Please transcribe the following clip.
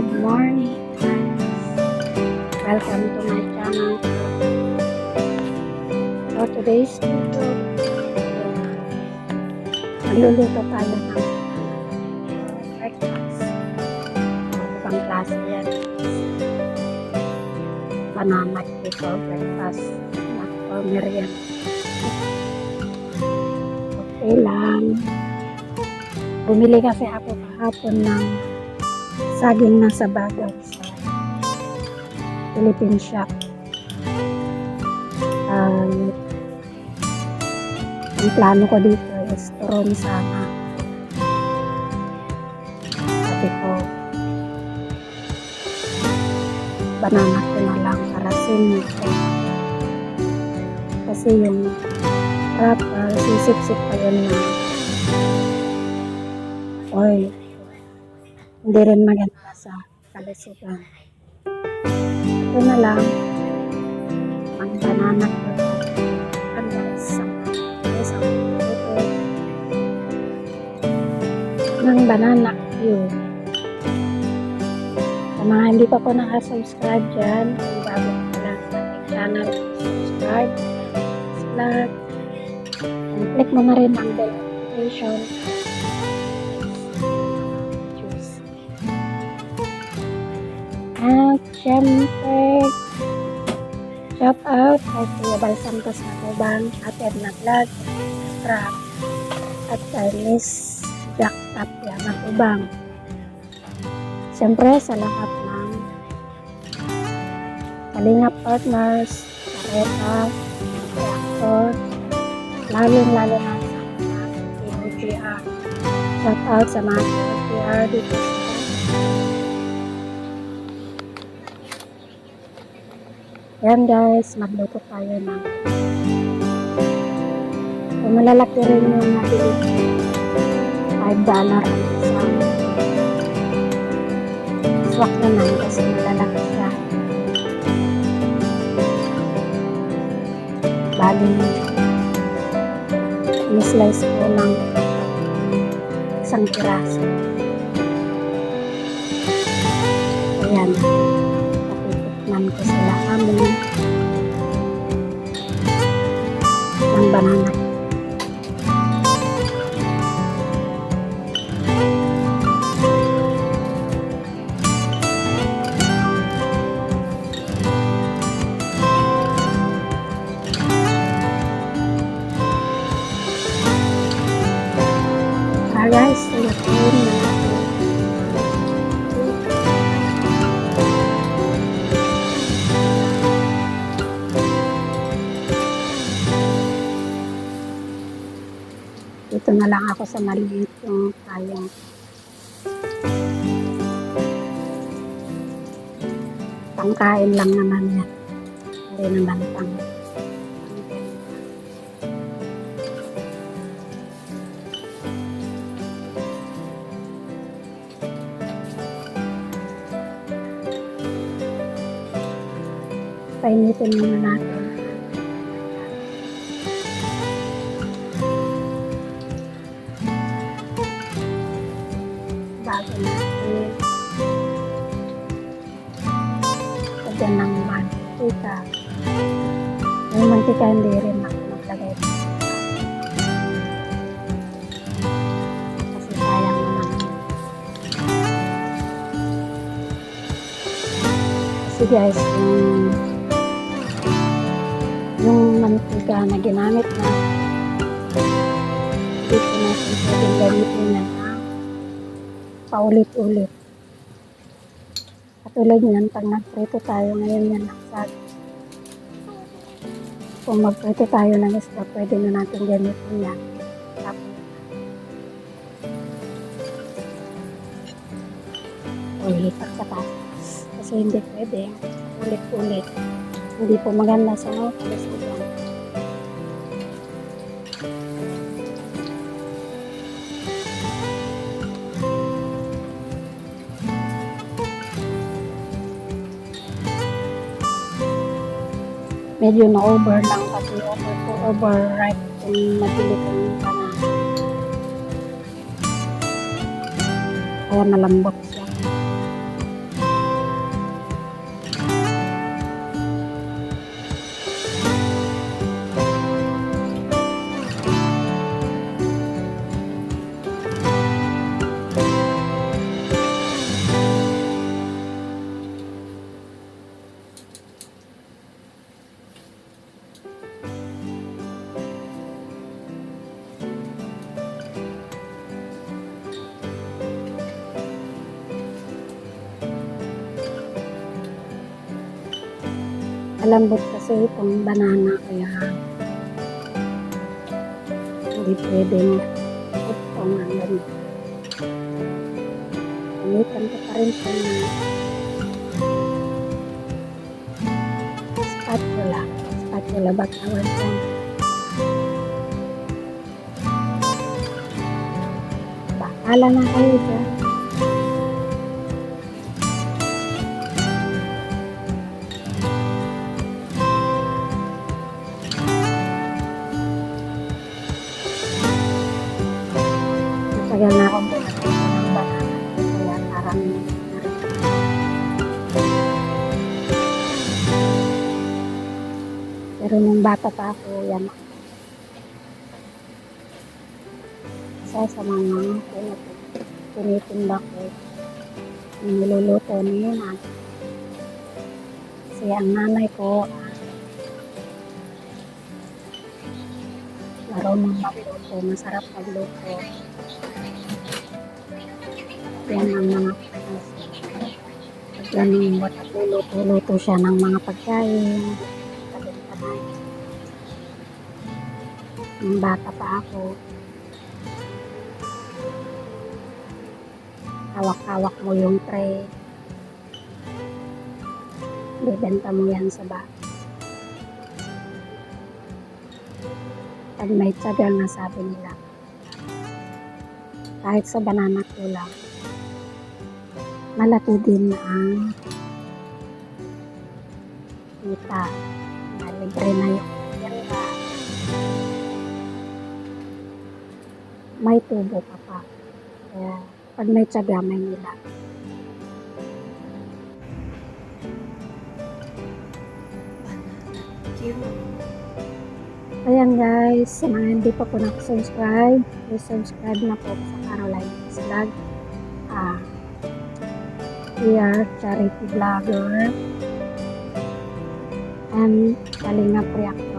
Good morning, guys. Welcome to my channel. So today's video, magluluto tayo ng breakfast. Ibang klase yan. Banana cake for breakfast, not for merienda. Okay lang. Bumili kasi ako kahapon ng saging na sa bagay sa Philippine shop. Ang plano ko dito is turon sana. Sabi ko, banana ko na lang para sinyo. Kasi yung wrapper, sisip-sip pa yun na oil. Hindi rin maganda sa kalusugan. Ito na lang ang banana ko. Ng banana cue. Sa mga hindi pa po nakasubscribe dyan, kung bago pa lang sa ating channel, subscribe, like, and click mo na rin ang bell notification. At syempre, shout out kay Kuya Bal Santos na Tubang, Ate Edna Vlog, Trap, at kay Miss Jack Tapia na Tubang. Syempre sa lahat ng Kalingap partners, kareta, reactor, lalo na sa mga PBGR. Shout out sa mga PBGR dito sa yan guys, magluto tayo ng malalaki rin yung nabili $5 ang isa. Swak naman kasi malalaki siya. Bali ni-slice ko ng isang piraso. Ayan, papitikman ko sila kami ng banana. Guys, lutuin na natin. Dito na lang ako sa maliit yung kayang pangkain lang naman yan. Hindi naman pang painitin muna natin. Bago natin lagyan ng mantika. Yung mantika hindi rin ako maglagay. Kasi sayang naman. Kasi guys, yung mantika na ginamit na dito natin pwedeng gamitin na paulit-ulit. Katulad niyan, pag nagprito tayo ngayon yan ng saging. Kung magprito tayo ng isda, pwede na natin gamitin yan. Tapos ulitak sa taas. Kasi hindi pwede ulit-ulit. Hindi po maganda sa kalusugan. Medyo na-over lang kasi overripe kung mabili kong banana. Kaya malambot siya. Malambot kasi itong banana kaya hindi pwedeng itong hanggang gamitan ko pa rin itong spatula ba tawag dyan. Bahala na kayo dyan. Tagal na akong pinatay ng banana. Kaya parang pero nung bata pa ako, yan. Isa sa mga tinitinda ko. Niluluto niya. Kasi ang nanay ko, marunong magluto. Masarap magluto. Yan ang mga ganun luto siya ng mga pagkain. Nung bata pa ako, hawak-hawak mo yung tray. Bibenta mo yan sa bahay. Pag may tiyaga nga sabi nila, kahit sa banana ko lang, malaki din ang kita. Libre na yung tiyaga. May tubo ka pa. Kaya pag may tiyaga, may nila. Ayan guys, sa mga hindi pa po nakasubscribe, please subscribe na po sa Caroline Vlog. We are charity vlogger and Kalingap React